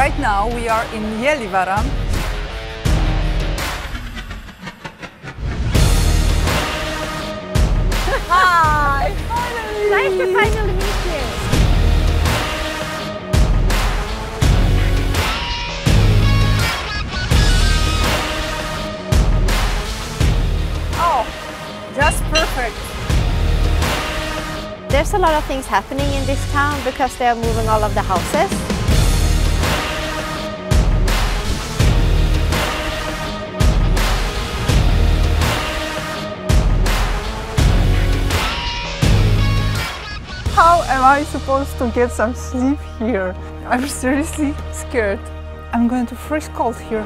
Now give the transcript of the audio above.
Right now we are in Iwona. Hi! Finally! Nice to finally meet you! Oh, just perfect! There's a lot of things happening in this town because they are moving all of the houses. How am I supposed to get some sleep here? I'm seriously scared. I'm going to freeze cold here.